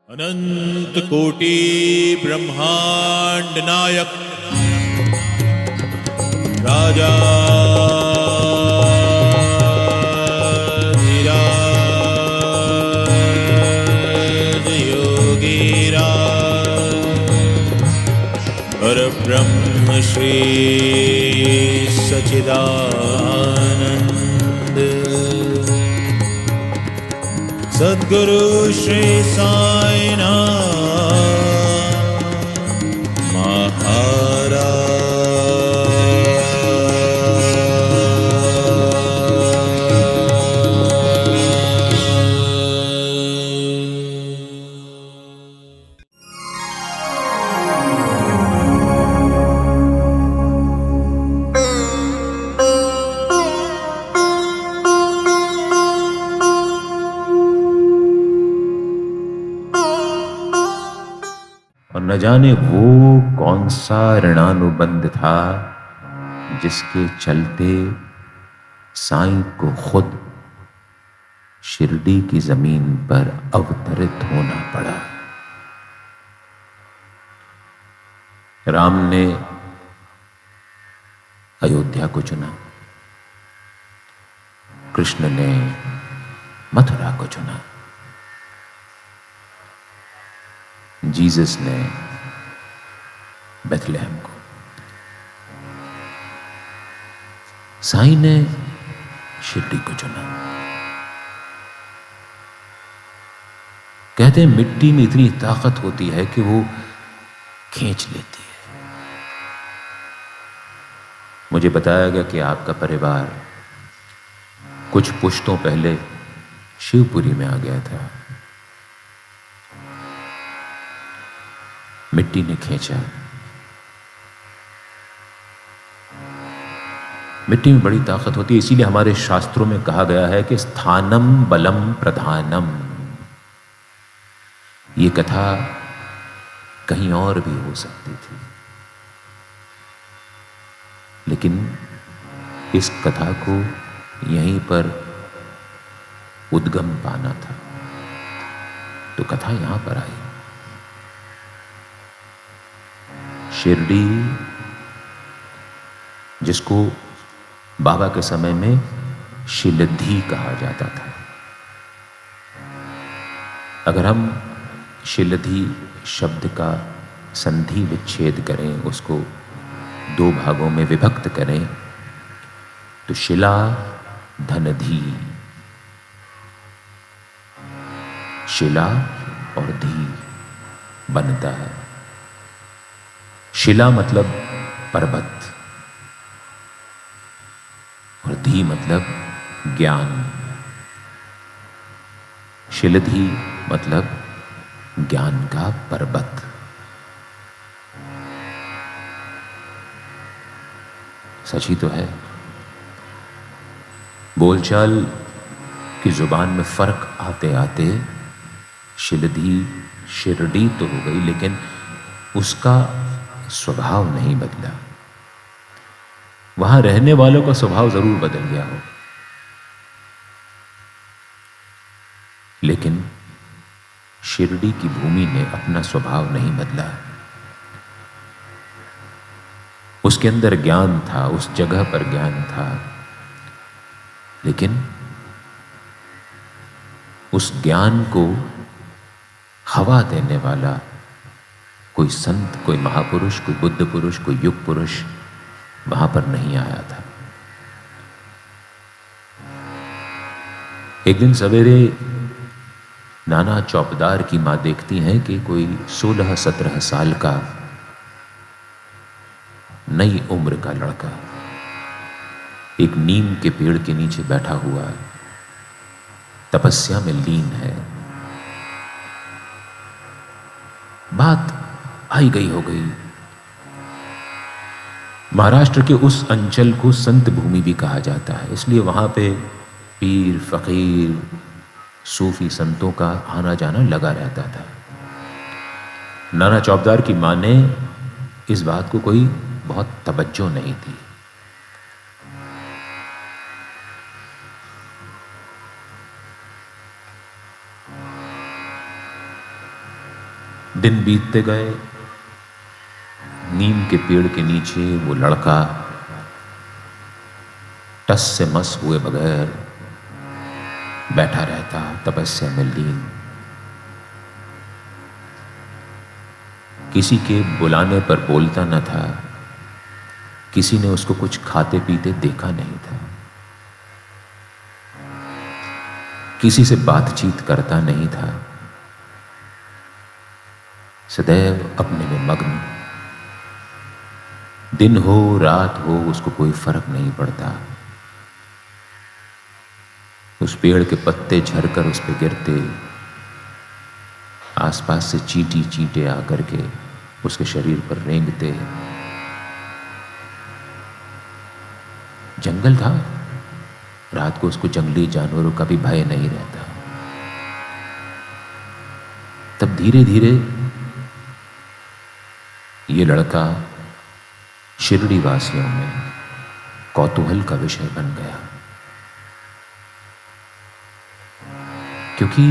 अनंत कोटि ब्रह्मांड नायक राजा धीराज योगीरा परब्रह्म श्री सच्चिदानंद सद्गुरु श्री साईनाथ महाराज। और न जाने वो कौन सा ऋणानुबंध था जिसके चलते साईं को खुद शिरडी की जमीन पर अवतरित होना पड़ा। राम ने अयोध्या को चुना, कृष्ण ने मथुरा को चुना, जीसस ने बेथलेहम को, साईं ने शिरडी को चुना। कहते हैं मिट्टी में इतनी ताकत होती है कि वो खींच लेती है। मुझे बताया गया कि आपका परिवार कुछ पुश्तों पहले शिवपुरी में आ गया था। मिट्टी ने खींचा। मिट्टी में बड़ी ताकत होती है, इसीलिए हमारे शास्त्रों में कहा गया है कि स्थानम बलम प्रधानम। ये कथा कहीं और भी हो सकती थी, लेकिन इस कथा को यहीं पर उद्गम पाना था, तो कथा यहां पर आई। शिरडी, जिसको बाबा के समय में शिलधी कहा जाता था। अगर हम शिलधी शब्द का संधि विच्छेद करें, उसको दो भागों में विभक्त करें, तो शिला धनधी, शिला और धी बनता है। शिला मतलब पर्वत और धी मतलब ज्ञान। शिलधी मतलब ज्ञान का पर्वत। सच ही तो है। बोलचाल की जुबान में फर्क आते आते शिलधी शिरडी तो हो गई, लेकिन उसका स्वभाव नहीं बदला। वहां रहने वालों का स्वभाव जरूर बदल गया हो, लेकिन शिरडी की भूमि ने अपना स्वभाव नहीं बदला। उसके अंदर ज्ञान था, उस जगह पर ज्ञान था, लेकिन उस ज्ञान को हवा देने वाला कोई संत, कोई महापुरुष, कोई बुद्ध पुरुष, कोई युग पुरुष वहां पर नहीं आया था। एक दिन सवेरे नाना चौपदार की मां देखती हैं कि कोई 16-17 साल का नई उम्र का लड़का एक नीम के पेड़ के नीचे बैठा हुआ तपस्या में लीन है। बात आई गई हो गई। महाराष्ट्र के उस अंचल को संत भूमि भी कहा जाता है, इसलिए वहां पे पीर, फकीर, सूफी संतों का आना जाना लगा रहता था। नाना चौबदार की मां ने इस बात को कोई बहुत तवज्जो नहीं दी। दिन बीतते गए। नीम के पेड़ के नीचे वो लड़का टस से मस हुए बगैर बैठा रहता, तपस्या में लीन। किसी के बुलाने पर बोलता न था, किसी ने उसको कुछ खाते पीते देखा नहीं था, किसी से बातचीत करता नहीं था, सदैव अपने में मग्न। दिन हो रात हो उसको कोई फर्क नहीं पड़ता। उस पेड़ के पत्ते झरकर उस पे गिरते, आसपास से चींटी चींटे आकर के उसके शरीर पर रेंगते। जंगल था, रात को उसको जंगली जानवरों का भी भय नहीं रहता। तब धीरे धीरे ये लड़का शिरडी वासियों में कौतूहल का विषय बन गया, क्योंकि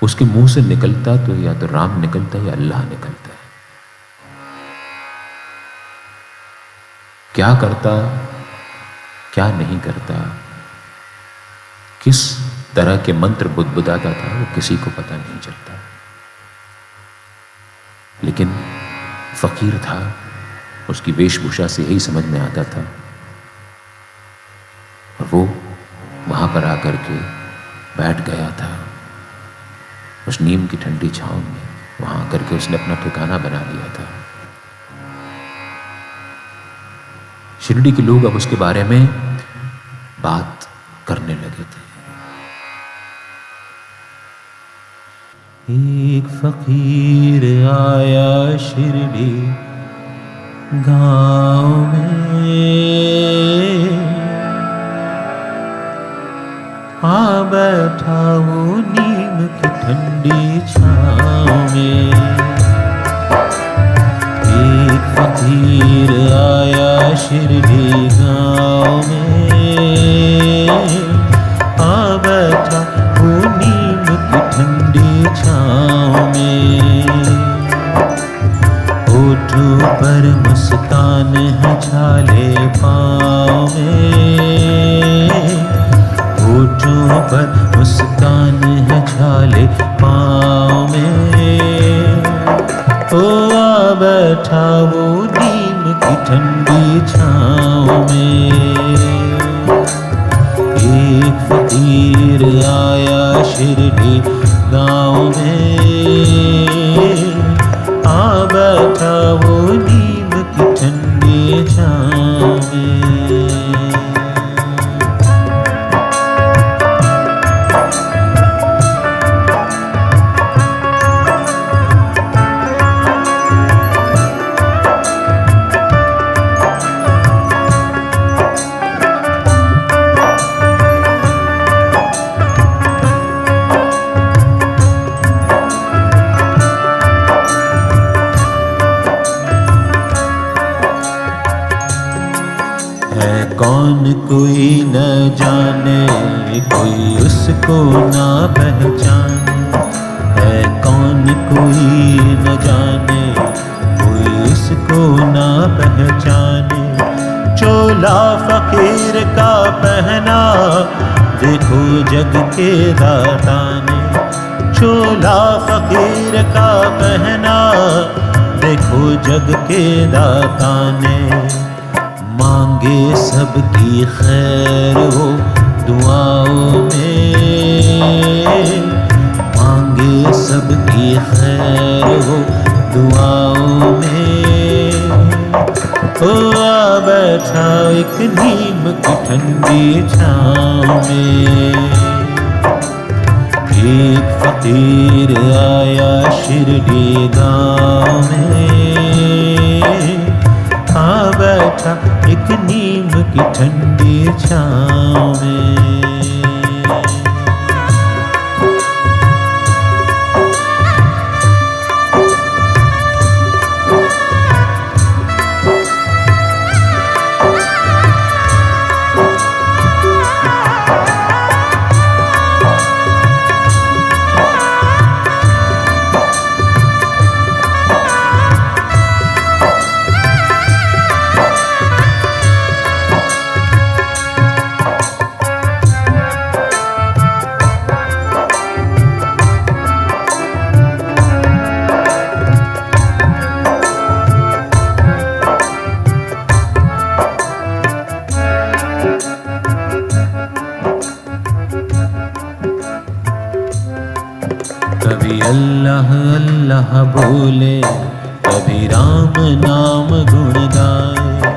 उसके मुंह से निकलता तो या तो राम निकलता या अल्लाह निकलता है। क्या करता क्या नहीं करता, किस तरह के मंत्र बुदबुदाता था, वो किसी को पता नहीं चलता। लेकिन फकीर था, उसकी वेशभूषा से यही समझ में आता था। और वो वहां पर आकर के बैठ गया था उस नीम की ठंडी छांव में। वहां आकर के उसने अपना ठिकाना बना लिया था। शिरडी के लोग अब उसके बारे में बात करने लगे थे। एक फकीर आया शिरडी गांव में, आ बैठा वो नीम की ठंडी छांव में। एक फकीर आया शिरडी गांव में, आ बैठा वो नीम की ठंडी छांव में। होठों पर मुस्कान है छाले पाँव में, होठों पर मुस्कान है छाले पाँव में। ओ आ बैठा वो नीम की ठंडी छाँव में। एक फकीर आया शिरडी गाँव में, आ बैठा वो नीम की ठंडी छाँव में। कौन कोई न जाने, कोई उसको ना पहचाने। है कौन कोई न जाने, कोई उसको ना पहचाने। चोला फकीर का पहना, देखो जग के दाता ने। चोला फकीर का पहना, देखो जग के दाता ने। मांगे सबकी खैर हो दुआओं में, मांगे सबकी खैर हो दुआओं में। ओ आ बैठा एक नीम की ठंडी छाँव में। एक फकीर आया शिरडी गाँव में, आ बैठा एक नीम की ठंडी छाँव में। कभी अल्लाह अल्लाह बोले, कभी राम नाम गुण गाए।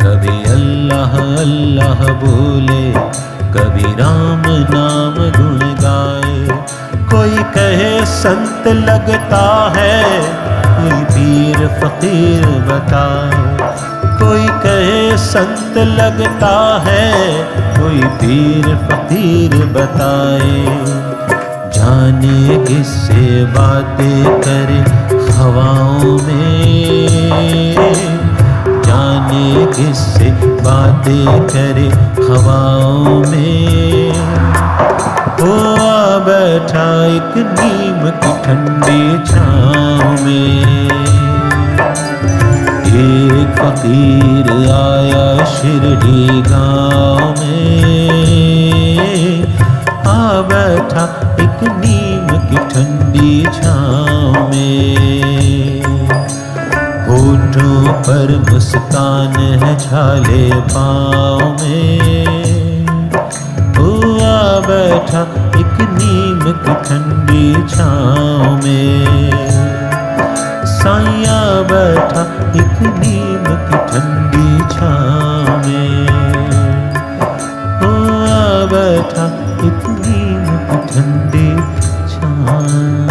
कभी अल्लाह अल्लाह बोले, कभी राम नाम गुण गाए। कोई कहे संत लगता है, कोई पीर फकीर बताए। कोई कहे संत लगता है, कोई पीर फकीर बताए। जाने किससे बातें करे हवाओं में, जाने किससे बातें करे हवाओं में। वो आ बैठा एक नीम की ठंडी छाँव में। एक फकीर आया शिरडी गाँव में, आ बैठा एक नीम की ठंडी छाँव में। होठों पर मुस्कान है झाले पाँव में। ओ आ बैठा एक नीम की ठंडी छाँव में। साया बैठा एक नीम की ठंडी छाँव में। ओ आ बैठा एक नीम की ठंडी छाँव में।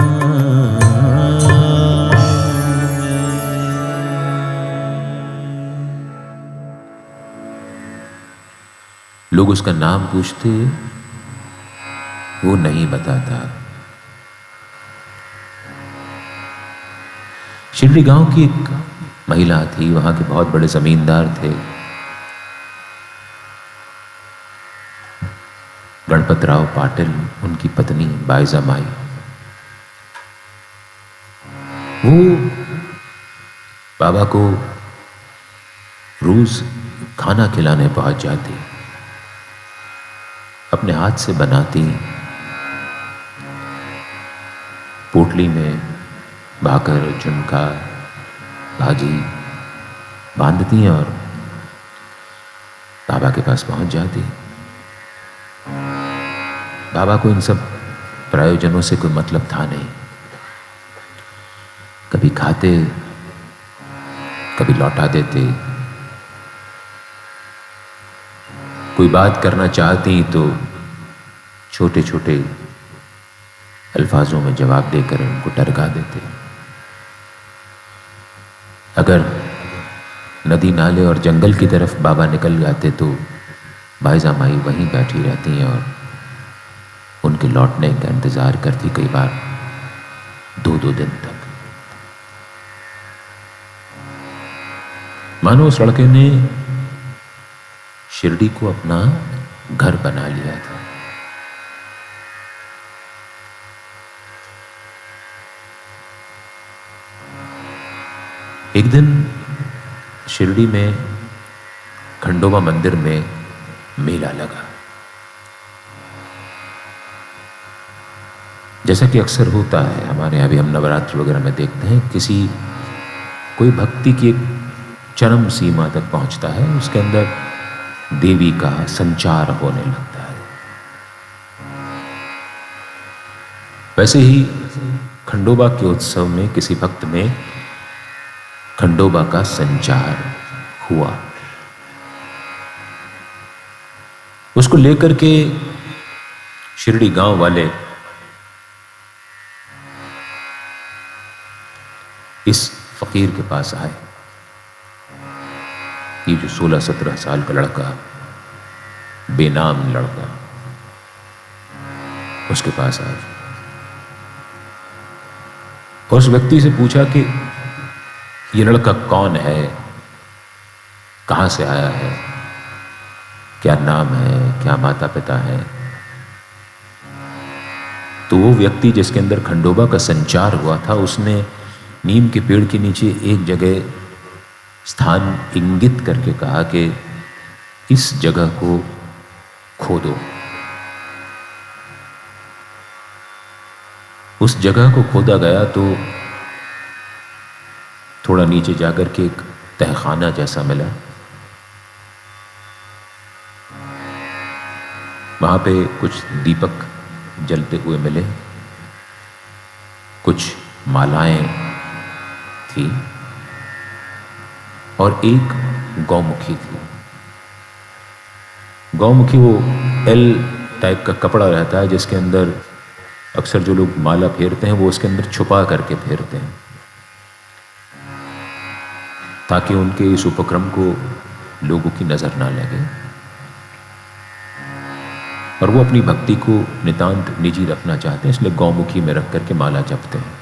लोग उसका नाम पूछते, वो नहीं बताता। शिरडी गांव की एक महिला थी, वहां के बहुत बड़े जमींदार थे, गणपतराव पाटिल, उनकी पत्नी बायजा माई। वो बाबा को रोज खाना खिलाने पहुंच जाती, अपने हाथ से बनाती, पोटली में भाकर, झुमका, भाजी बांधती और बाबा के पास पहुंच जाती। बाबा को इन सब प्रयोजनों से कोई मतलब था नहीं। कभी खाते, कभी लौटा देते। कोई बात करना चाहती तो छोटे छोटे अल्फाजों में जवाब देकर उनको टरका देते। अगर नदी नाले और जंगल की तरफ बाबा निकल जाते तो बायजा माई वहीं बैठी रहती हैं और उनके लौटने का इंतजार करती, कई बार 2-2 दिन तक। मानो उस लड़के ने शिरडी को अपना घर बना लिया था। एक दिन शिरडी में खंडोबा मंदिर में मेला लगा। जैसा कि अक्सर होता है हमारे यहाँ भी, हम नवरात्र वगैरह में देखते हैं, कोई भक्ति की एक चरम सीमा तक पहुंचता है, उसके अंदर देवी का संचार होने लगता है। वैसे ही खंडोबा के उत्सव में किसी भक्त में खंडोबा का संचार हुआ। उसको लेकर के शिरडी गांव वाले इस फकीर के पास आए। ये जो 16-17 साल का लड़का, बेनाम लड़का, उसके पास आए और उस व्यक्ति से पूछा कि ये लड़का कौन है, कहां से आया है, क्या नाम है, क्या माता पिता है। तो वो व्यक्ति जिसके अंदर खंडोबा का संचार हुआ था, उसने नीम के पेड़ के नीचे एक जगह स्थान इंगित करके कहा कि इस जगह को खोदो। उस जगह को खोदा गया तो थोड़ा नीचे जाकर के एक तहखाना जैसा मिला। वहां पे कुछ दीपक जलते हुए मिले कुछ मालाएं थी और एक गौमुखी थी। गौमुखी वो एल टाइप का कपड़ा रहता है जिसके अंदर अक्सर जो लोग माला फेरते हैं वो उसके अंदर छुपा करके फेरते हैं ताकि उनके इस उपक्रम को लोगों की नजर ना लगे, और वो अपनी भक्ति को नितांत निजी रखना चाहते हैं, इसलिए गौमुखी में रख करके माला जपते हैं।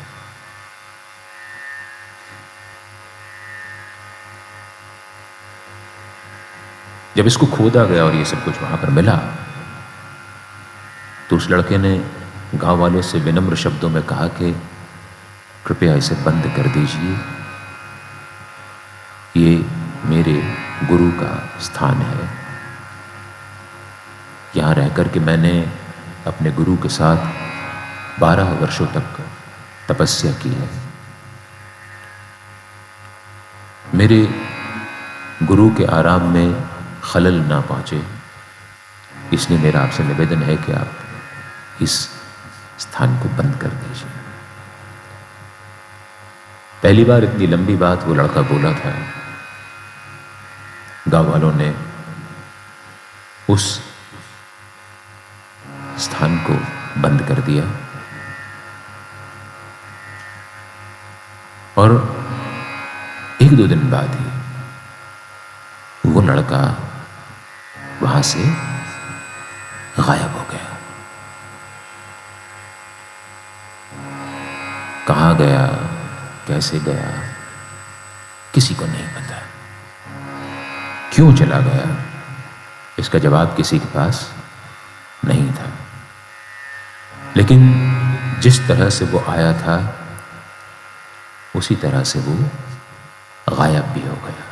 जब इसको खोदा गया और ये सब कुछ वहां पर मिला तो उस लड़के ने गांव वालों से विनम्र शब्दों में कहा कि कृपया इसे बंद कर दीजिए, ये मेरे गुरु का स्थान है। यहाँ रह कर के मैंने अपने गुरु के साथ 12 वर्षों तक तपस्या की है। मेरे गुरु के आराम में खलल ना पहुंचे, इसलिए मेरा आपसे निवेदन है कि आप इस स्थान को बंद कर दीजिए। पहली बार इतनी लंबी बात वो लड़का बोला था। गांव वालों ने उस स्थान को बंद कर दिया और 1-2 दिन बाद ही वो लड़का वहां से गायब हो गया। कहाँ गया, कैसे गया, किसी को नहीं पता। क्यों चला गया, इसका जवाब किसी के पास नहीं था। लेकिन जिस तरह से वो आया था उसी तरह से वो गायब भी हो गया।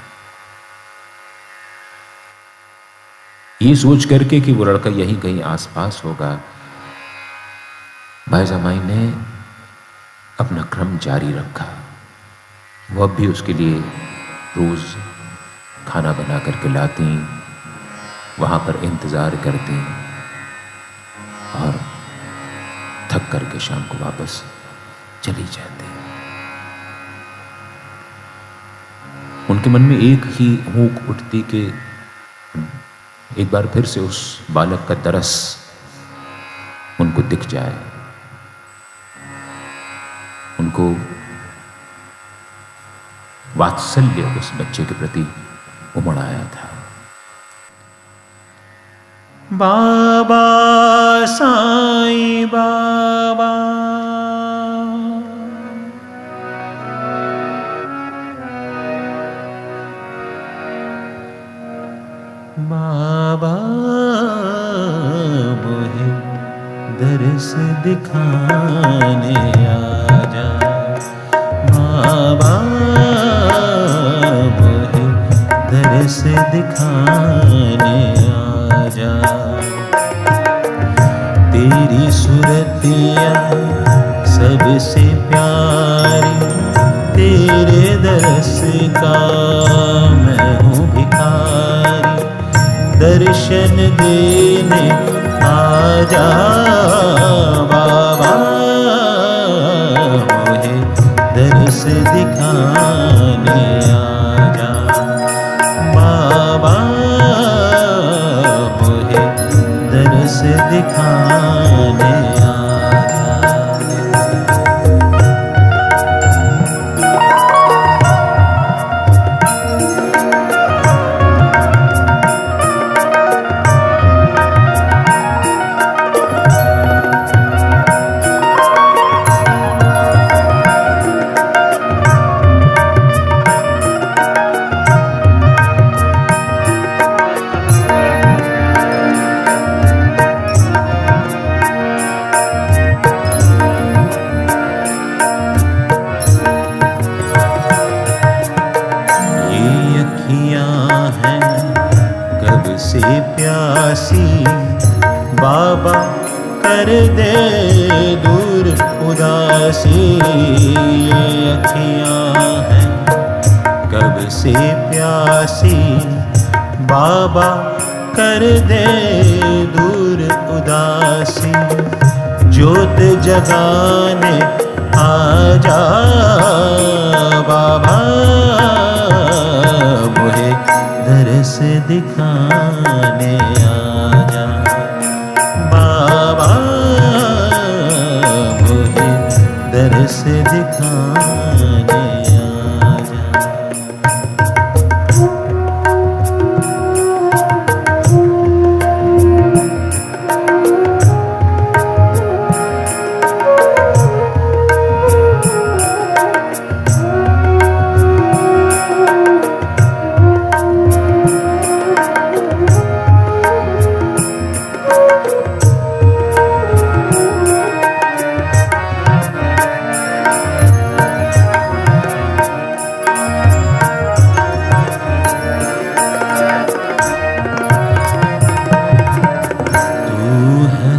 ये सोच करके कि वो लड़का यहीं कहीं आसपास होगा, भाई जमाई ने अपना क्रम जारी रखा। वो अब भी उसके लिए रोज खाना बना करके लाती, वहां पर इंतजार करती और थक करके शाम को वापस चली जाती। उनके मन में एक ही हूक उठती कि एक बार फिर से उस बालक का तरस उनको दिख जाए, उनको वात्सल्य उस बच्चे के प्रति उमड़ आया था। बाबा साईं बाबा, बाबा मुझे दर्श दिखाने आजा, बाबा मुझे दर्श दिखाने आजा। तेरी सूरतिया सबसे प्यारी, तेरे दर्श का मैं हूँ भिखारी। दर्शन देने आजा बाबा, मुझे दर्श दिखाने आजा बाबा, मुझे दर्श दिखाने आजा। से प्यासी बाबा कर दे दूर उदासी। ये अखियाँ हैं कब से प्यासी बाबा कर दे दूर उदासी। ज्योत जगाने आ आजा बाबा मुझे दरस दिखाने आजा बाबा मुझे दरस दिखाने आजा।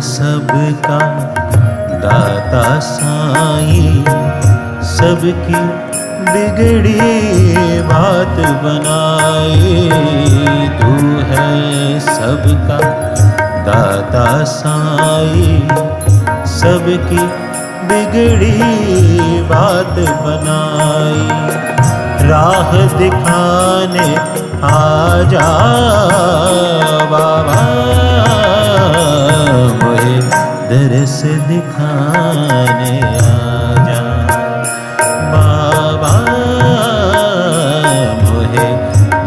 सबका दाता साईं सबकी बिगड़ी बात बनाए। तू है सबका दाता साईं सबकी बिगड़ी बात बनाई। राह दिखाने आजा बाबा मुझे दरस दिखाने आजा बाबा मुझे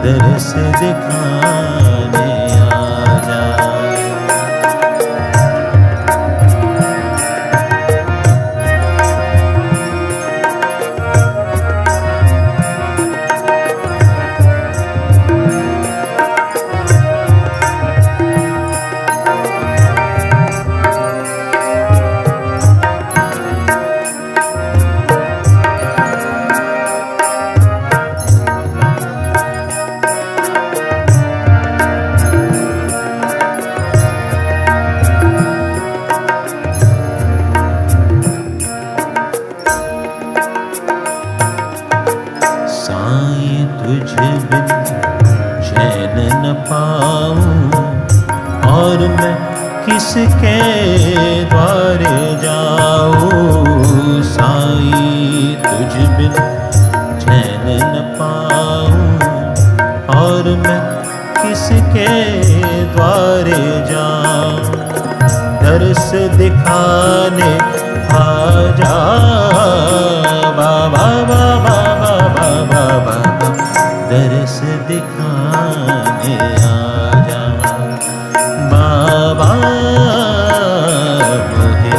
दरस दिखाने आजा। साईं तुझ बिन चैन न पाऊं और मैं किसके द्वारे जाऊं। साईं तुझ बिन चैन न पाऊं और मैं किसके द्वारे जाऊं। दर्श दिखाने आजा बाबा बाबा बाबा बाबा दर्श दिखाने आजा बाबा मुझे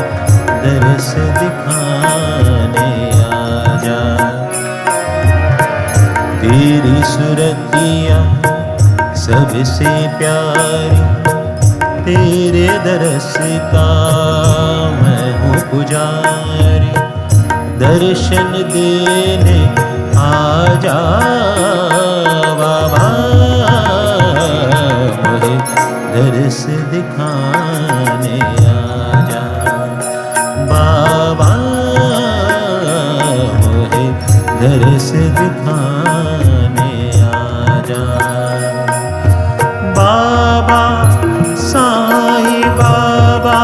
दर्श दिखाने आजा। तेरी सुरतिया सबसे प्यारी तेरे दरस का मैं हूँ पुजारी। दर्शन देने आजा बाबा मुझे दर्श दिखाने आजा बाबा मुझे दर्श दिखाने आजा। बाबा साईं बाबा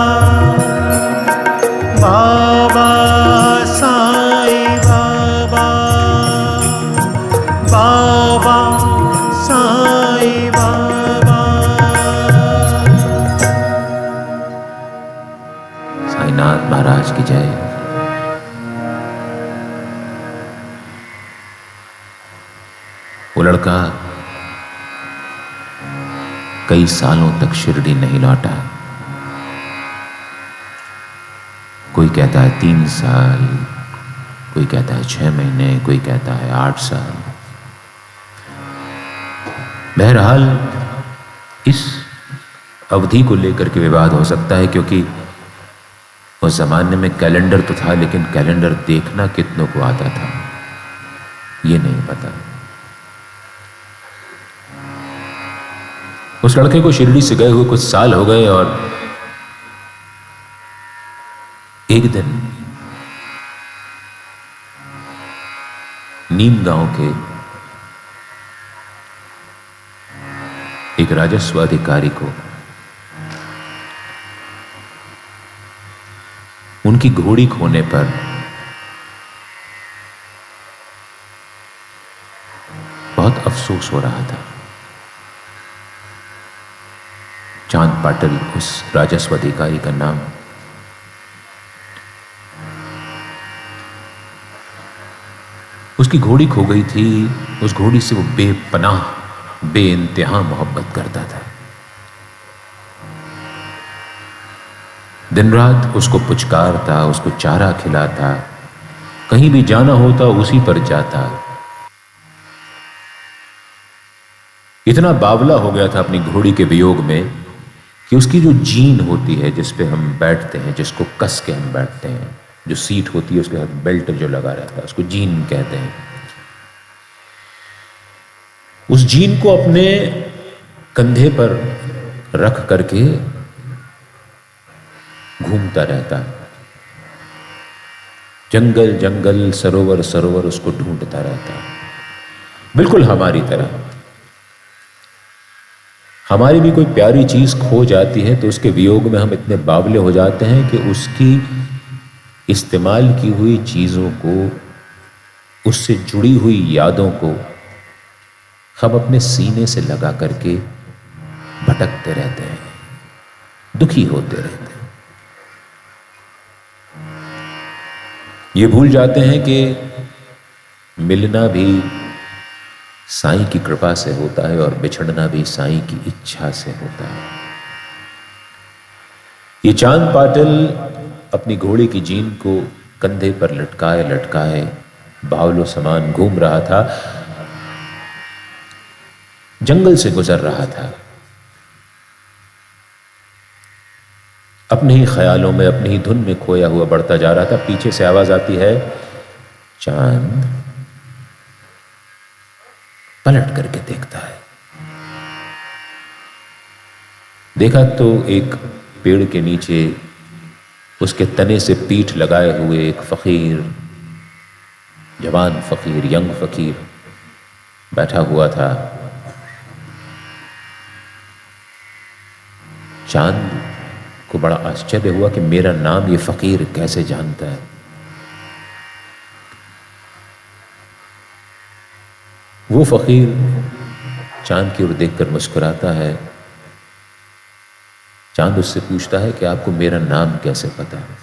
बाबा साईं बाबा बाबा साईं बाबा। साईनाथ महाराज की जय। वो लड़का कई सालों तक शिरडी नहीं लौटा। कोई कहता है 3 साल, कोई कहता है 6 महीने, कोई कहता है 8 साल। बहरहाल इस अवधि को लेकर के विवाद हो सकता है, क्योंकि उस जमाने में कैलेंडर तो था, लेकिन कैलेंडर देखना कितनों को आता था ये नहीं पता। उस लड़के को शिरडी से गए हुए कुछ साल हो गए और एक दिन नीम गांव के एक राजस्व अधिकारी को उनकी घोड़ी खोने पर बहुत अफसोस हो रहा था। चांद पाटिल उस राजस्व अधिकारी का नाम। उसकी घोड़ी खो गई थी। उस घोड़ी से वो बेपनाह बेइंतहा मोहब्बत करता था। दिन रात उसको पुचकारता, उसको चारा खिलाता, कहीं भी जाना होता उसी पर जाता। इतना बावला हो गया था अपनी घोड़ी के वियोग में कि उसकी जो जीन होती है जिस पे हम बैठते हैं, जिसको कस के हम बैठते हैं, जो सीट होती है उसके साथ बेल्ट जो लगा रहता है, उसको जीन कहते हैं। उस जीन को अपने कंधे पर रख करके घूमता रहता, जंगल जंगल सरोवर सरोवर उसको ढूंढता रहता, बिल्कुल हमारी तरह। हमारी भी कोई प्यारी चीज खो जाती है तो उसके वियोग में हम इतने बावले हो जाते हैं कि उसकी इस्तेमाल की हुई चीजों को, उससे जुड़ी हुई यादों को हम अपने सीने से लगा करके भटकते रहते हैं, दुखी होते रहते हैं। ये भूल जाते हैं कि मिलना भी साईं की कृपा से होता है और बिछड़ना भी साईं की इच्छा से होता है। ये चांद पाटिल अपनी घोड़ी की जीन को कंधे पर लटकाए लटकाए बावलो समान घूम रहा था, जंगल से गुजर रहा था। अपने ही ख्यालों में, अपनी ही धुन में खोया हुआ बढ़ता जा रहा था। पीछे से आवाज आती है, चांद। पलट करके देखता है, देखा तो एक पेड़ के नीचे उसके तने से पीठ लगाए हुए एक फकीर, जवान फकीर, यंग फकीर बैठा हुआ था। चांद को बड़ा आश्चर्य हुआ कि मेरा नाम ये फकीर कैसे जानता है। वो फकीर चांद की ओर देखकर मुस्कुराता है। चांद उससे पूछता है कि आपको मेरा नाम कैसे पता है?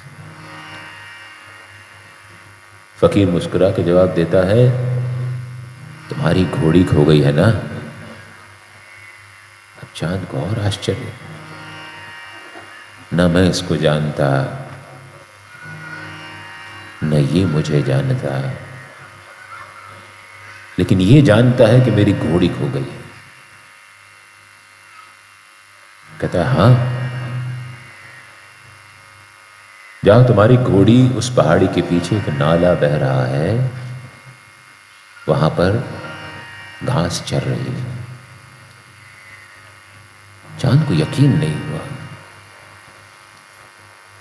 फकीर मुस्कुरा के जवाब देता है, तुम्हारी घोड़ी खो गई है ना। अब चांद को और आश्चर्य, न मैं इसको जानता, न ये मुझे जानता, लेकिन ये जानता है कि मेरी घोड़ी खो गई है। कहता है, हाँ, जाओ, तुम्हारी घोड़ी उस पहाड़ी के पीछे एक नाला बह रहा है, वहां पर घास चर रही है। चांद को यकीन नहीं हुआ,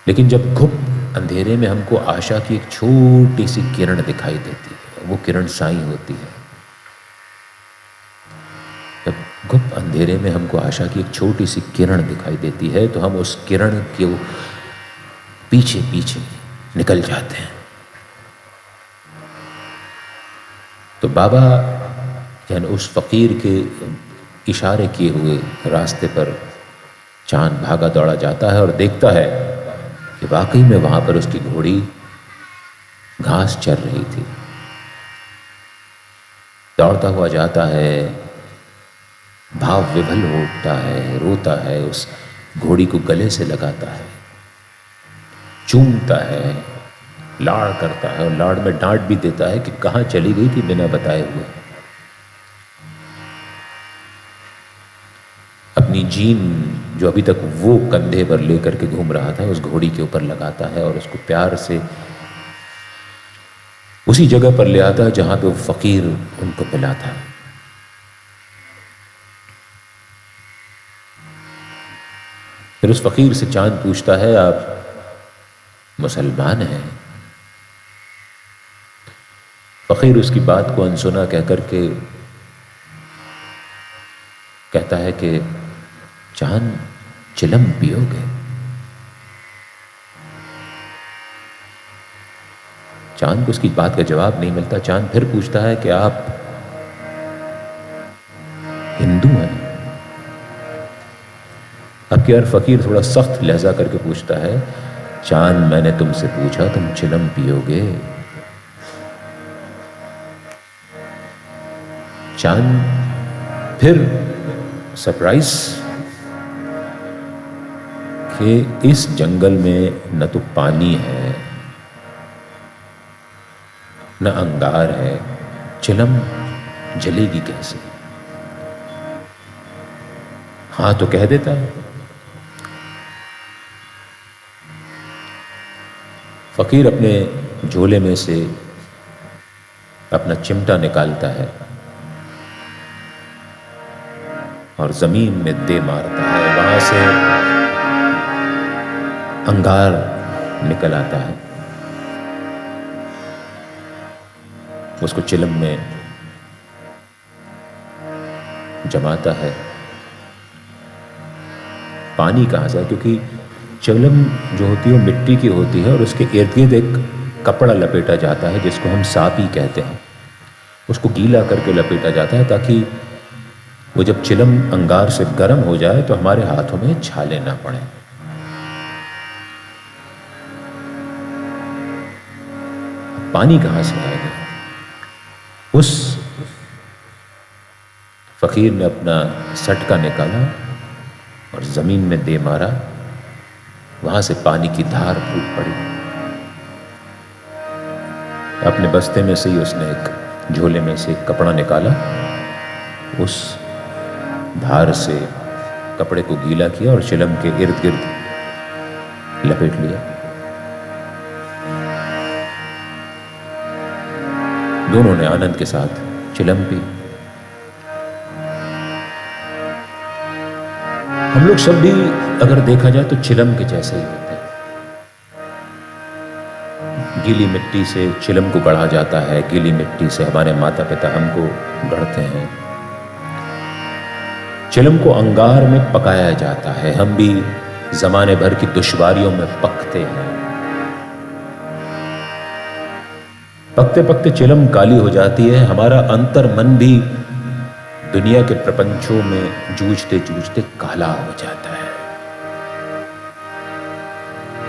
लेकिन जब घुप अंधेरे में हमको आशा की एक छोटी सी किरण दिखाई देती है, वो किरण साईं होती है। जब गुप्त अंधेरे में हमको आशा की एक छोटी सी किरण दिखाई देती है तो हम उस किरण के पीछे पीछे निकल जाते हैं। तो बाबा यानी उस फकीर के इशारे किए हुए रास्ते पर चांद भागा दौड़ा जाता है और देखता है कि वाकई में वहां पर उसकी घोड़ी घास चर रही थी। दौड़ता हुआ जाता है, भाव विभल हो उठता है, रोता है, उस घोड़ी को गले से लगाता है, चूमता है, लाड़ करता है और लाड़ में डांट भी देता है कि कहाँ चली गई थी बिना बताए हुए। अपनी जीन जो अभी तक वो कंधे पर लेकर के घूम रहा था उस घोड़ी के ऊपर लगाता है और उसको प्यार से उसी जगह पर ले आता है जहां पे वो फकीर उनको मिला था। फिर उस फकीर से चांद पूछता है, आप मुसलमान हैं? फकीर उसकी बात को अनसुना कहकर के कहता है कि चांद, चिलम पियोगे? चांद को उसकी बात का जवाब नहीं मिलता। चांद फिर पूछता है कि आप कि यार फकीर थोड़ा सख्त लहजा करके पूछता है, चांद मैंने तुमसे पूछा तुम चिलम पियोगे? चांद फिर सरप्राइज कि इस जंगल में न तो पानी है न अंगार है, चिलम जलेगी कैसे? हाँ तो कह देता है। फकीर अपने झोले में से अपना चिमटा निकालता है और जमीन में दे मारता है, वहां से अंगार निकल आता है, उसको चिलम में जमाता है। पानी कहाँ से? क्योंकि चिलम जो होती है वो मिट्टी की होती है और उसके इर्द गिर्द एक कपड़ा लपेटा जाता है जिसको हम सापी कहते हैं। उसको गीला करके लपेटा जाता है ताकि वो जब चिलम अंगार से गर्म हो जाए तो हमारे हाथों में छाले ना पड़े। पानी कहाँ से आएगा? उस फकीर ने अपना सटका निकाला और जमीन में दे मारा, वहां से पानी की धार फूट पड़ी। अपने बस्ते में से ही उसने एक झोले में से एक कपड़ा निकाला, उस धार से कपड़े को गीला किया और चिलम के इर्द गिर्द लपेट लिया। दोनों ने आनंद के साथ चिलम पी। हम लोग सब भी अगर देखा जाए तो चिलम के जैसे ही होते हैं। गीली मिट्टी से चिलम को गढ़ा जाता है, गीली मिट्टी से हमारे माता पिता हमको गढ़ते हैं। चिलम को अंगार में पकाया जाता है, हम भी जमाने भर की दुश्वारियों में पकते हैं। पकते पकते चिलम काली हो जाती है, हमारा अंतर मन भी दुनिया के प्रपंचों में जूझते जूझते काला हो जाता है।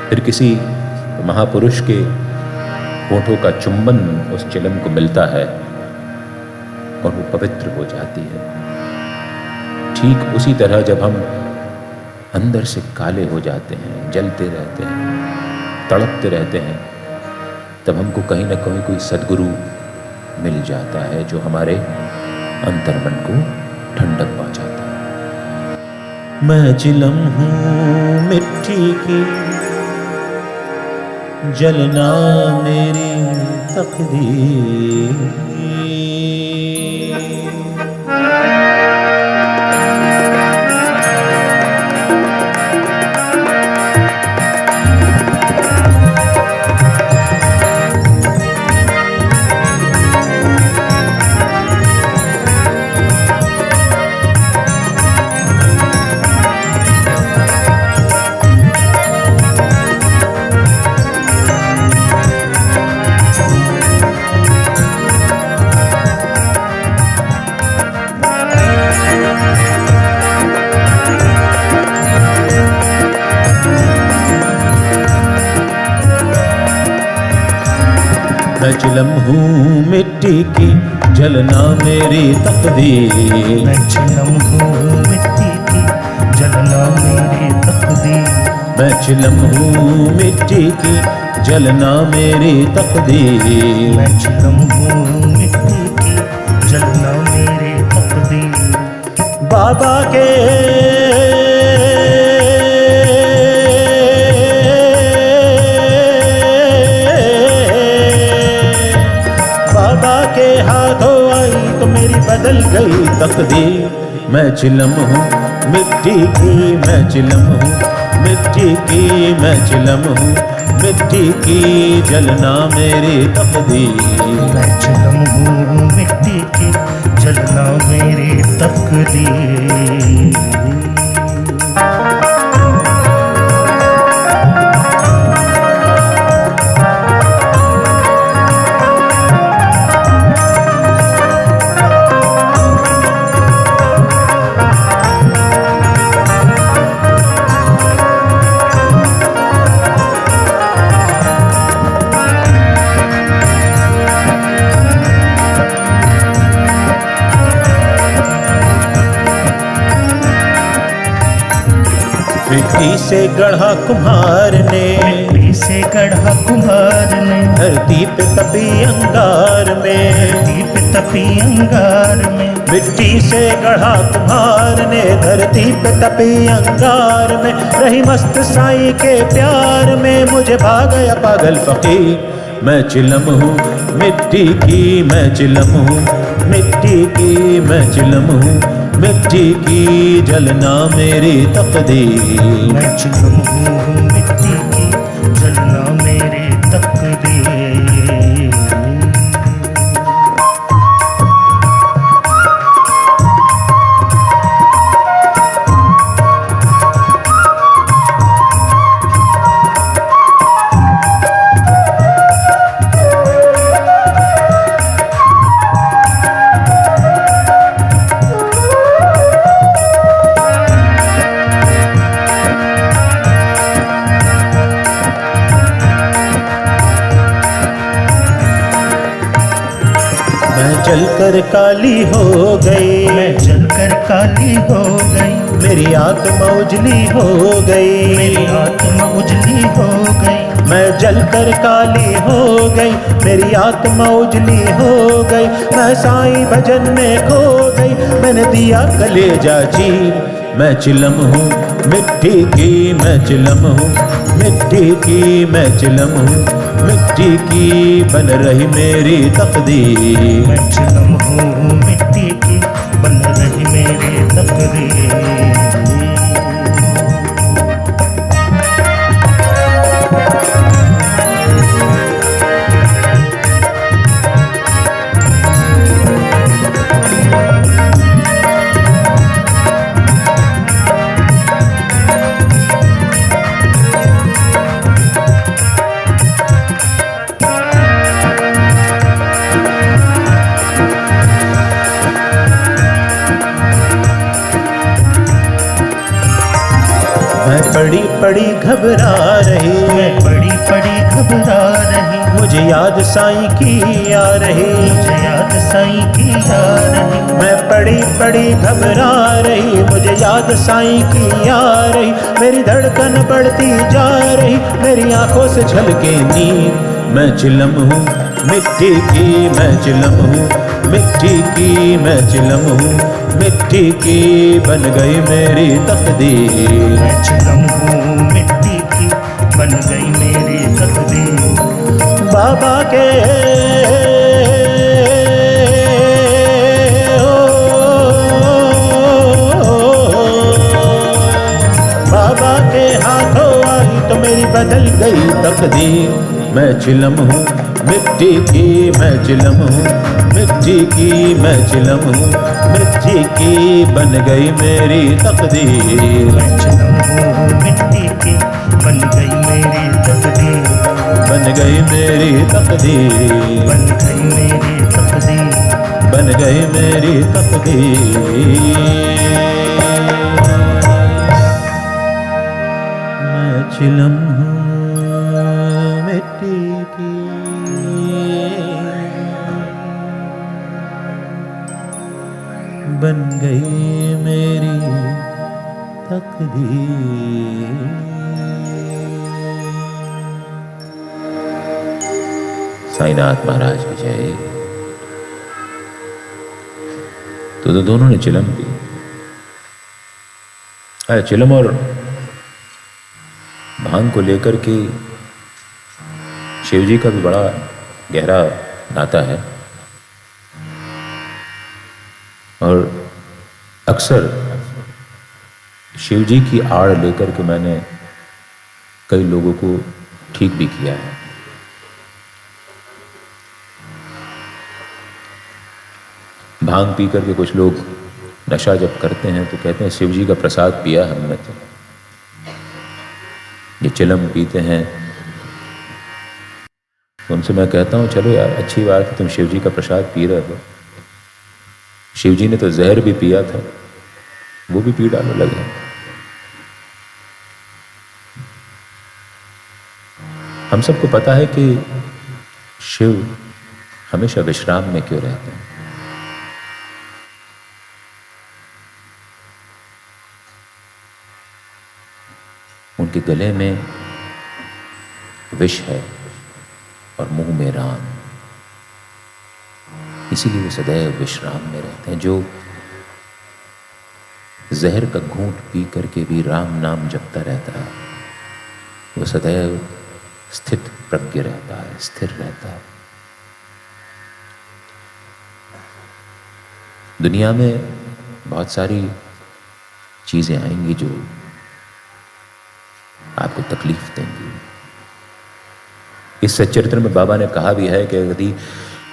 फिर किसी महापुरुष के होठों का चुंबन उस चिलम को मिलता है और वो पवित्र हो जाती है। ठीक उसी तरह जब हम अंदर से काले हो जाते हैं, जलते रहते हैं, तड़पते रहते हैं, तब हमको कहीं ना कहीं कोई सद्गुरु मिल जाता है जो हमारे अंतर्मन को ठंडक पहुंचाता है। मैं चिलम हूँ मिट्टी की, जलना मेरी तकदीर। मैं चिलम हूँ मिट्टी की, जलना मेरी तकदीर। मैं चिलम हूँ मिट्टी की, जलना मेरी तकदीर। मैं चिलम हूँ मिट्टी की, जलना मेरी तकदीर। मैं चिलम हूँ मिट्टी की, जलना मेरी तकदीर। बाबा के हाथों आई तो मेरी बदल गई तकदीर। मैं चिलम हूँ मिट्टी की, मैं चिलम हूँ मिट्टी की, मैं चिलम हूँ मिट्टी की, जलना मेरी तकदीर। मैं चिलम हूँ मिट्टी की, जलना मेरी तकदीर। मिट्टी से गढ़ा कुम्हार ने, मिट्टी से गढ़ा कुम्हार ने, धरती पे तपी अंगार में, धरती पे तपी अंगार में। मिट्टी से गढ़ा कुम्हार ने, धरती पे तपी अंगार में, रही मस्त साईं के प्यार में, मुझे भा गया पागल फकीर। मैं चिलम हूँ मिट्टी की, मैं चिलम हूँ मिट्टी की, मैं चिलम हूँ मिट्टी की, जलना मेरी तकदीर। मैं चिलम हूँ मिट्टी की, जलना मेरी तकदीर। जलकर काली हो गई, मैं जलकर काली हो गई, मेरी आत्मा उजली हो गई, मेरी आत्मा उजली हो गई। मैं जलकर काली हो गई, मेरी आत्मा उजली हो गई, मैं साईं भजन में खो गई, मैंने दिया कलेजा चीर। मैं चिलम हूँ मिट्टी की, मैं चिलम हूँ मिट्टी की, मैं चिलम हूँ मिट्टी की, बन रही मेरी तकदीर। मैं चिलम हूँ मिट्टी की, बन रही मेरी तकदीर। मैं पड़ी पड़ी घबरा रही, मैं पड़ी पड़ी घबरा रही, मुझे याद साईं की आ रही, मुझे याद साईं की आ रही। मैं पड़ी पड़ी घबरा रही, मुझे याद साईं की आ रही, मेरी धड़कन बढ़ती जा रही, मेरी आंखों से झलके नींद। मैं चिलम हूँ मिट्टी की, मैं चिलम हूँ मिट्टी की, मैं चिलम हूँ मिट्टी की, बन गई मेरी तकदीर। मैं चिलम हूँ मिट्टी की, बन गई मेरी तकदीर। बाबा के बाबा के हाथों आई तो मेरी बदल गई तकदीर। मैं चिलम हूँ मिट्टी की, मैं चिलम हूँ मिट्टी की, मैं चिलम हूँ मिट्टी की, बन गई मेरी तकदीर। मैं चिलम हूँ मिट्टी की, बन गई मेरी तकदीर। बन गई मेरी तकदीर, बन गई मेरी तकदीर। बन गई मेरी तकदीर। मैं चिलम हूँ मिट्टी की, बन गई मेरी तकदीर। साईनाथ महाराज की जय। तो दोनों ने चिलम की। चिलम और भांग को लेकर के शिव जी का भी बड़ा गहरा नाता है, और अक्सर शिव जी की आड़ लेकर के मैंने कई लोगों को ठीक भी किया है। भांग पी करके कुछ लोग नशा जब करते हैं तो कहते हैं शिव जी का प्रसाद पिया हमने। तो ये चिलम पीते हैं, उनसे मैं कहता हूँ चलो यार अच्छी बात है तुम शिव जी का प्रसाद पी रहे हो, शिव जी ने तो जहर भी पिया था, वो भी पी डालो लगे। हम सबको पता है कि शिव हमेशा विश्राम में क्यों रहते हैं। उनके गले में विष है और मुंह में राम, इसीलिए वो सदैव विश्राम में रहते हैं। जो जहर का घूंट पी करके भी राम नाम जपता रहता है, वो सदैव स्थित प्रज्ञ रहता है, स्थिर रहता है। दुनिया में बहुत सारी चीजें आएंगी जो आपको तकलीफ देंगी। इस सच्चरित्र में बाबा ने कहा भी है कि यदि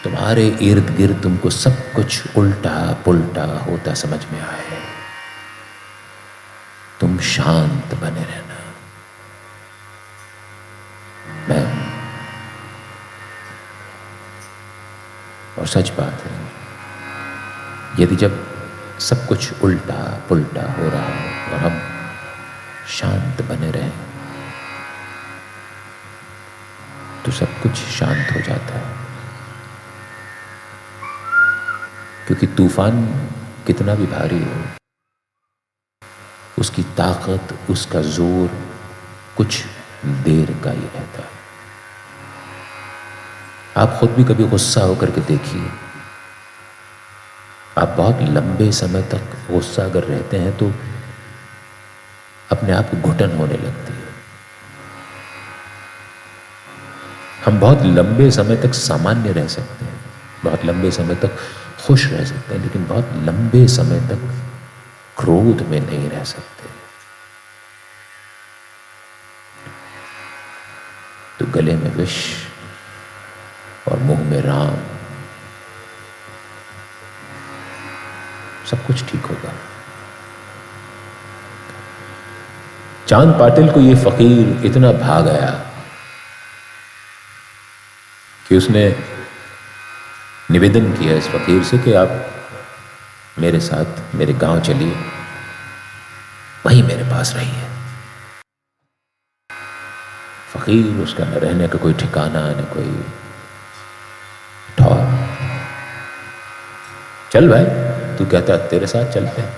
तुम्हारे इर्द गिर्द तुमको सब कुछ उल्टा पुल्टा होता समझ में आए, तुम शांत बने रहना, मैं हूं। और सच बात है, यदि जब सब कुछ उल्टा पुल्टा हो रहा हो और हम शांत बने रहें तो सब कुछ शांत हो जाता है। क्योंकि तूफान कितना भी भारी हो, उसकी ताकत, उसका जोर कुछ देर का ही रहता है। आप खुद भी कभी गुस्सा होकर के देखिए, आप बहुत लंबे समय तक गुस्सा अगर रहते हैं तो अपने आप को घुटन होने लगती है। हम बहुत लंबे समय तक सामान्य रह सकते हैं, बहुत लंबे समय तक खुश रह सकते हैं, लेकिन बहुत लंबे समय तक क्रोध में नहीं रह सकते। तो गले में विष और मुंह में राम, सब कुछ ठीक होगा। चांद पाटिल को ये फकीर इतना भा गया कि उसने निवेदन किया इस फकीर से कि आप मेरे साथ मेरे गांव चलिए, वहीं मेरे पास रहिए। फकीर, उसका न रहने का कोई ठिकाना न कोई ठौर। चल भाई, तू कहता तेरे साथ चलते हैं।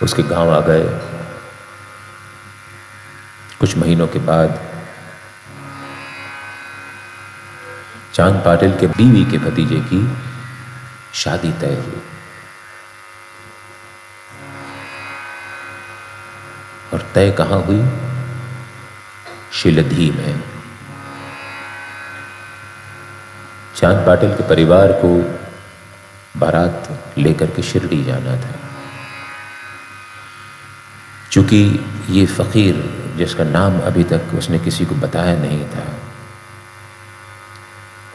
उसके गांव आ गए। कुछ महीनों के बाद चांद पाटिल के बीवी के भतीजे की शादी तय हुई और तय कहां हुई? शिलधी में। चांद पाटिल के परिवार को बारात लेकर के शिरडी जाना था। चूंकि ये फकीर, जिसका नाम अभी तक उसने किसी को बताया नहीं था,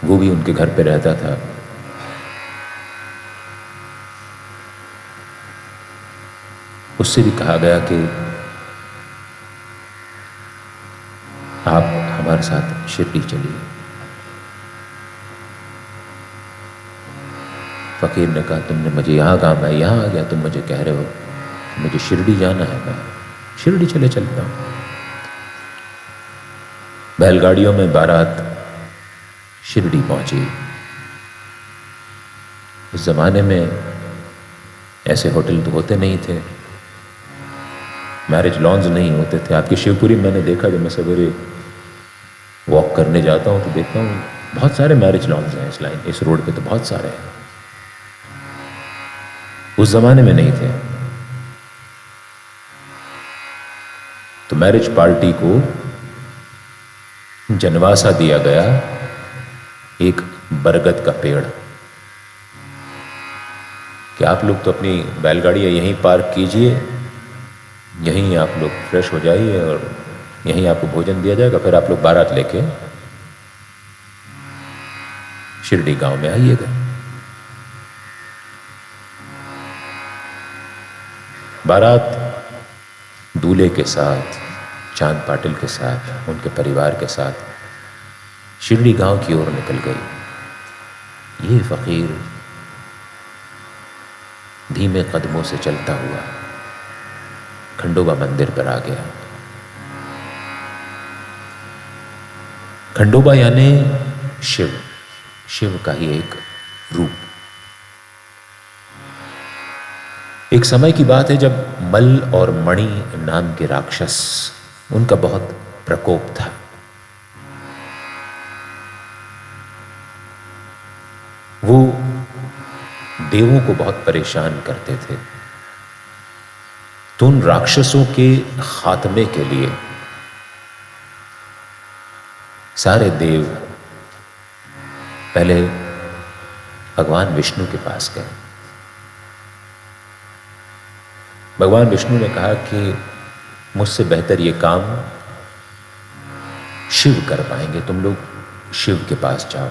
वो भी उनके घर पे रहता था, उससे भी कहा गया कि आप हमारे साथ शिरडी चलिए। फकीर ने कहा, तुमने मुझे यहाँ कहा, मैं यहाँ आ गया, तुम मुझे कह रहे हो मुझे शिरडी जाना है, मैं शिरडी चलता हूँ। बैलगाड़ियों में बारात शिरडी पहुंची। उस जमाने में ऐसे होटल तो होते नहीं थे, मैरिज लॉन्स नहीं होते थे। आपकी शिवपुरी मैंने देखा, जब मैं सवेरे वॉक करने जाता हूँ तो देखता हूँ बहुत सारे मैरिज लॉन्स हैं इस लाइन, इस रोड पे तो बहुत सारे हैं। उस जमाने में नहीं थे। तो मैरिज पार्टी को जनवासा दिया गया, एक बरगद का पेड़, कि आप लोग तो अपनी बैलगाड़ियां यहीं पार्क कीजिए, यहीं आप लोग फ्रेश हो जाइए और यहीं आपको भोजन दिया जाएगा, फिर आप लोग बारात लेके शिरडी गांव में आइएगा। बारात दूल्हे के साथ, चांद पाटिल के साथ, उनके परिवार के साथ शिरडी गांव की ओर निकल गई। ये फकीर धीमे कदमों से चलता हुआ खंडोबा मंदिर पर आ गया। खंडोबा यानी शिव, शिव का ही एक रूप। एक समय की बात है जब मल और मणि नाम के राक्षस, उनका बहुत प्रकोप था। वो देवों को बहुत परेशान करते थे। तो उन राक्षसों के खात्मे के लिए सारे देव पहले भगवान विष्णु के पास गए। भगवान विष्णु ने कहा कि मुझसे बेहतर ये काम शिव कर पाएंगे, तुम लोग शिव के पास जाओ।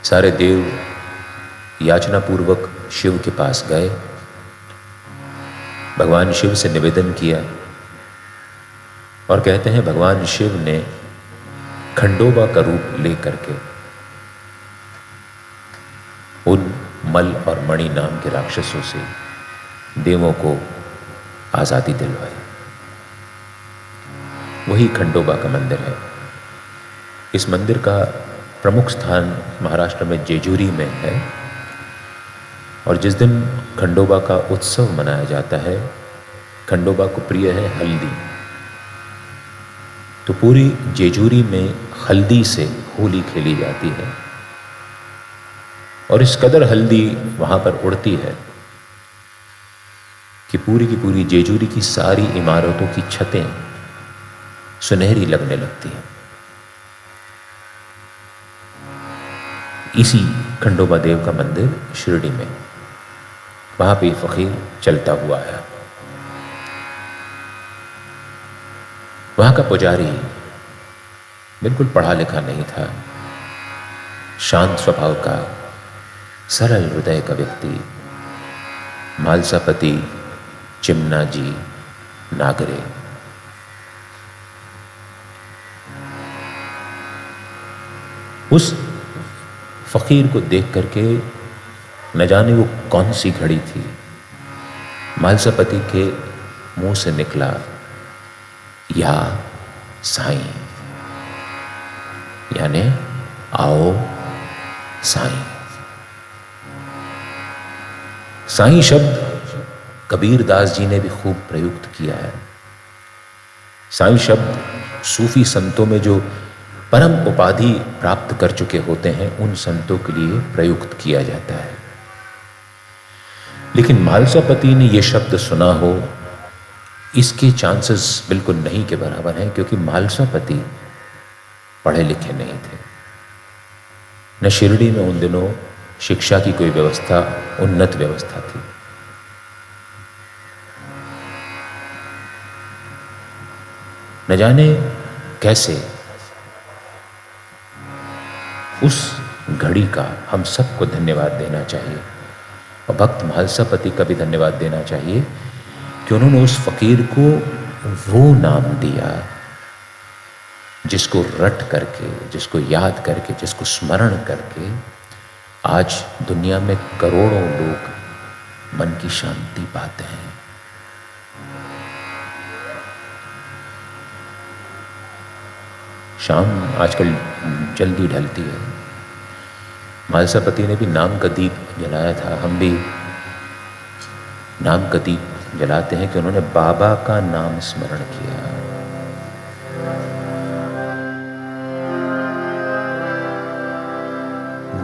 सारे देव याचना पूर्वक शिव के पास गए, भगवान शिव से निवेदन किया और कहते हैं भगवान शिव ने खंडोबा का रूप लेकर के उन मल और मणि नाम के राक्षसों से देवों को आजादी दिलवाई। वही खंडोबा का मंदिर है। इस मंदिर का प्रमुख स्थान महाराष्ट्र में जेजुरी में है और जिस दिन खंडोबा का उत्सव मनाया जाता है, खंडोबा को प्रिय है हल्दी, तो पूरी जेजुरी में हल्दी से होली खेली जाती है और इस कदर हल्दी वहां पर उड़ती है कि पूरी की पूरी जेजुरी की सारी इमारतों की छतें सुनहरी लगने लगती हैं। इसी खंडोबा देव का मंदिर शिरडी में, वहां पे फकीर चलता हुआ आया। वहां का पुजारी बिल्कुल पढ़ा लिखा नहीं था, शांत स्वभाव का, सरल हृदय का व्यक्ति, मालसापति चिमना जी नागरे। उस फकीर को देख करके न जाने वो कौन सी घड़ी थी, मालसापति के मुंह से निकला, या साईं, यानी आओ साईं। साईं शब्द कबीर दास जी ने भी खूब प्रयुक्त किया है। साईं शब्द सूफी संतों में जो परम उपाधि प्राप्त कर चुके होते हैं उन संतों के लिए प्रयुक्त किया जाता है। लेकिन मालसापति ने यह शब्द सुना हो, इसके चांसेस बिल्कुल नहीं के बराबर हैं, क्योंकि मालसापति पढ़े लिखे नहीं थे। न शिरडी में उन दिनों शिक्षा की कोई व्यवस्था, उन्नत व्यवस्था थी। न जाने कैसे उस घड़ी का हम सबको धन्यवाद देना चाहिए और भक्त मालसापति का भी धन्यवाद देना चाहिए कि उन्होंने उस फकीर को वो नाम दिया जिसको रट करके, जिसको याद करके, जिसको स्मरण करके आज दुनिया में करोड़ों लोग मन की शांति पाते हैं। शाम आजकल जल्दी ढलती है। मालसापति ने भी नाम का दीप जलाया था, हम भी नाम का दीप जलाते हैं कि उन्होंने बाबा का नाम स्मरण किया।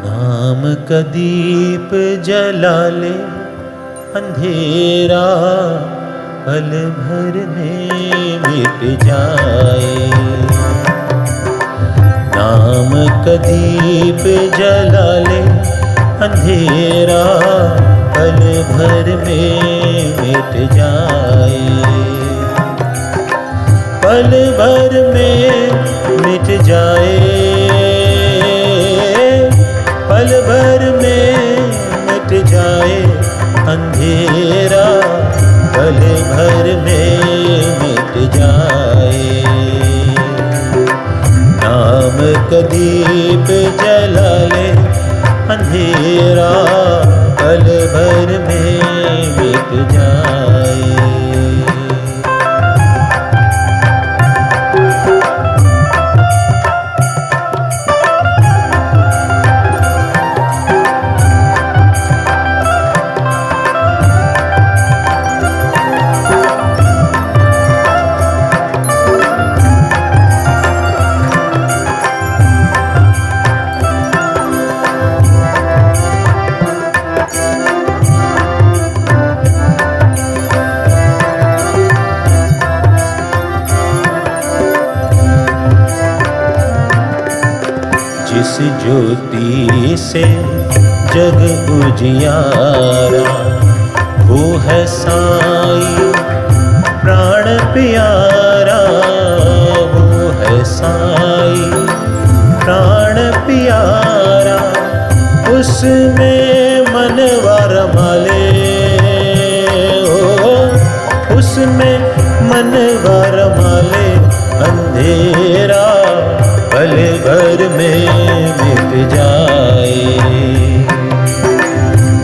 नाम का दीप जला ले अंधेरा पल भर में मिट जाए। नाम का दीप जला ले अंधेरा पल भर में मिट जाए। पल भर में मिट जाए, पल भर में मिट जाए अंधेरा, पल भर में मिट जाए। नाम का दीप जला ले अंधेरा पल भर में मिट जाए। जिस ज्योति से जग उजियारा, वो है साईं प्राण प्यारा, वो है साईं प्राण प्यारा। उसमें मनवा रमाले, ओ उसमें मनवा रमाले, अंधेरा पल भर में मिट जाए।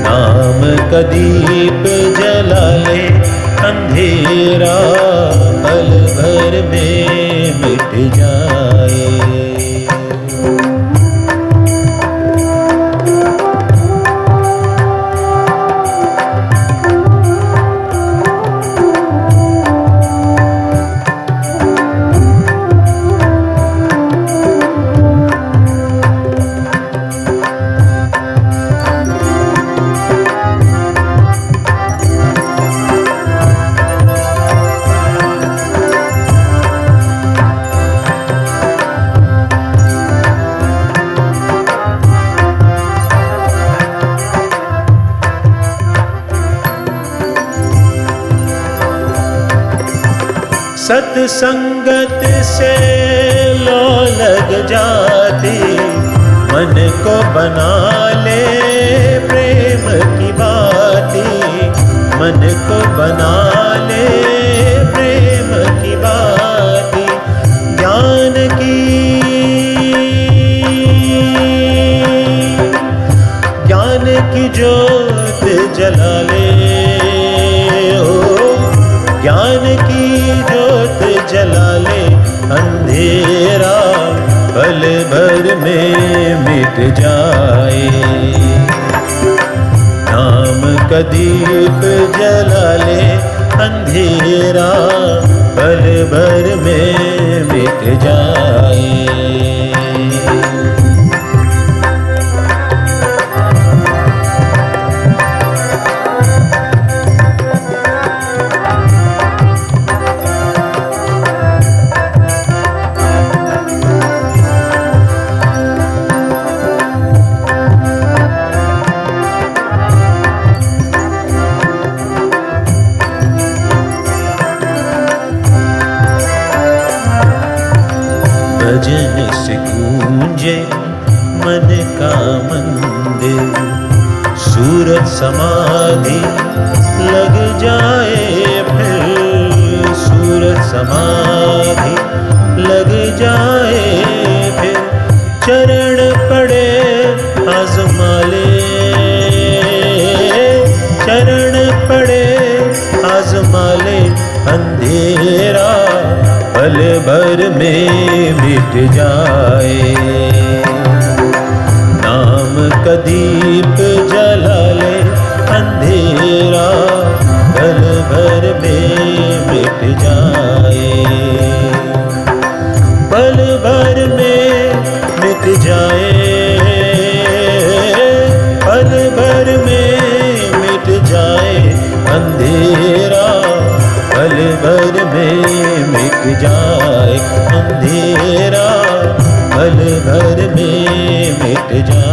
नाम का दीप जला ले, अंधेरा पल भर में मिट जाए। सत्संगत से लो लग जाती, मन को बना ले प्रेम की बाती, मन को बना ले प्रेम की बाती। ज्ञान की ज्योत जला ले, ज्ञान की ज्योत जला ले, अंधेरा पल भर में मिट जाए। नाम का दीप जला ले, अंधेरा पल भर में मिट जाए। भजन से गूंजे मन का मंदिर, सूरत समाधि लग जाए फिर, सूरत समाधि लग जाए फिर। चरण पड़े आज़मा ले, चरण पड़े आज़मा ले, अंधेरा पल भर में मिट जाए। नाम का दीप जला ले, अंधेरा पल भर में मिट जाए। पल भर में मिट जाए, पल भर में मिट जाए, अंधेरा पल भर में मिट जाए, अंधेरा पल भर में मिट जाए।